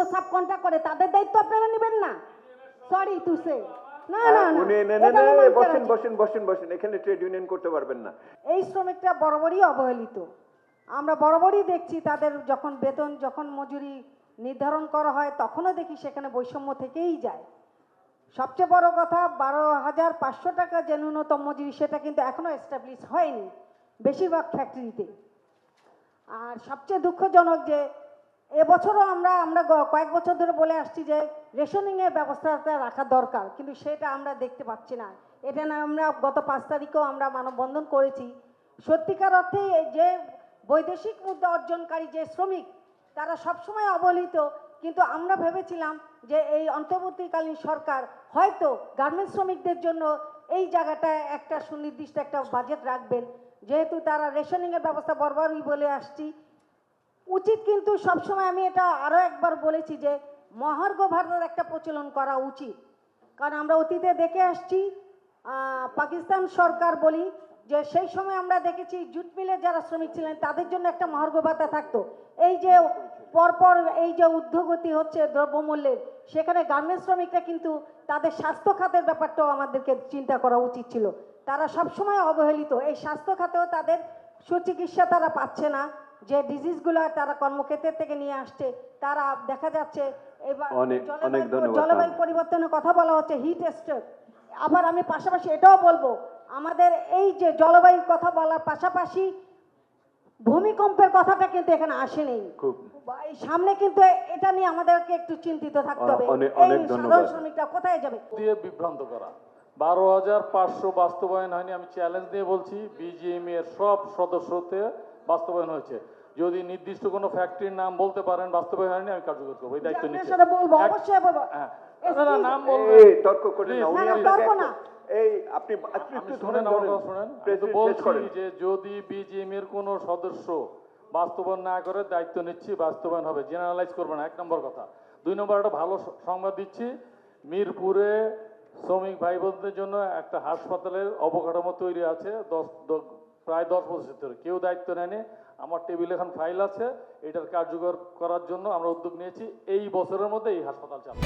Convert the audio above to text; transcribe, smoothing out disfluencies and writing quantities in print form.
যেগুলো sub contract করে তাদের দায়িত্ব আপনারা নেবেন না? সরি টু সে, না না না, উনি এটা আমি মানতে বসেন রাজি। বসেন বসেন বসেন, এখানে ট্রেড ইউনিয়ন করতে পারবেন না। এই শ্রমিকরা বরাবরই অবহেলিত। আমরা বরাবরই দেখছি তাদের যখন বেতন, যখন মজুরি নির্ধারণ করা হয় তখনও দেখি সেখানে বৈষম্য থেকেই যায়। সবচেয়ে বড় কথা 12,500 টাকা যে ন্যূনতম মজুরি, সেটা কিন্তু এখনও এস্টাবলিশ হয়নি বেশিরভাগ ফ্যাক্টরিতে। আর সবচেয়ে দুঃখজনক যে এবছরও আমরা কয়েক বছর ধরে বলে আসছি যে রেশনিংয়ের ব্যবস্থাটা রাখা দরকার, কিন্তু সেটা আমরা দেখতে পাচ্ছি না। এটা না, আমরা গত 5 তারিখেও আমরা মানববন্ধন করেছি। সত্যিকার অর্থে যে বৈদেশিক মুদ্রা অর্জনকারী যে শ্রমিক, তারা সবসময় অবহেলিত। কিন্তু আমরা ভেবেছিলাম যে এই অন্তর্বর্তীকালীন সরকার হয়তো গার্মেন্টস শ্রমিকদের জন্য এই জায়গাটায় একটা সুনির্দিষ্ট একটা বাজেট রাখবেন, যেহেতু তারা রেশনিংয়ের ব্যবস্থা বরাবরই বলে আসছি উচিত। কিন্তু সবসময় আমি এটা আরও একবার বলেছি যে মহার্ঘ ভাতার একটা প্রচলন করা উচিত, কারণ আমরা অতীতে দেখে আসছি পাকিস্তান সরকার বলি যে সেই সময় আমরা দেখেছি জুট মিলে যারা শ্রমিক ছিলেন তাদের জন্য একটা মহার্ঘ ভাতা থাকতো। এই যে পরপর এই যে ঊর্ধ্বগতি হচ্ছে দ্রব্যমূল্যের, সেখানে গার্মেন্টস শ্রমিকরা কিন্তু তাদের স্বাস্থ্য খাতের ব্যাপারটাও আমাদেরকে চিন্তা করা উচিত ছিল। তারা সবসময় অবহেলিত। এই স্বাস্থ্য খাতেও তাদের সুচিকিৎসা তারা পাচ্ছে না। যে ডিজিজগুলো তারা কর্মক্ষেত্রের থেকে নিয়ে আসছে, তারা দেখা যাচ্ছে এবার জলবায়ু পরিবর্তনের কথা বলা হচ্ছে, হিট স্ট্রোক। আবার আমি পাশাপাশি এটাও বলবো, আমাদের এই যে জলবায়ুর কথা বলার পাশাপাশি ভূমিকম্পের কথাটা কিন্তু এখানে আসেনি। সামনে কিন্তু এটা নিয়ে আমাদেরকে একটু চিন্তিত থাকতে হবে। এই সাধারণ শ্রমিকরা কোথায় যাবে? দিয়ে বিভ্রান্ত করা 12,500 বাস্তবায়ন হয়নি, আমি চ্যালেঞ্জ দিয়ে বলছি বিজিএম এর সব সদস্যতে বাস্তবায়ন হয়েছে। যদি নির্দিষ্ট কোনো ফ্যাক্টরির নাম বলতে পারেন বাস্তবায়ন হয়নি, আমি কার্যকর করবো, এই দায়িত্ব নিচ্ছি। বলবো, অবশ্যই বলবো। আপনারা নাম বলবেন, এই তর্ক করেন না, উনি আপনাকে এই আপনি একটু ধরেন শুনেন। আমি বলছি যে যদি বিজিএম এর কোনো সদস্য বাস্তবায়ন না করে দায়িত্ব নিচ্ছি, বাস্তবায়ন হবে, জেনারেলাইজ করবে না, 1 নম্বর কথা। 2 নম্বর, একটা ভালো সংবাদ দিচ্ছি, মিরপুরে শ্রমিক ভাই বোনদের জন্য একটা হাসপাতালের অবকাঠামো তৈরি আছে, প্রায় 10 বছর ধরে কেউ দায়িত্ব নেয়নি। আমার টেবিলে এখন ফাইল আছে, এটার কার্যকর করার জন্য আমরা উদ্যোগ নিয়েছি। এই বছরের মধ্যে এই হাসপাতাল চালু।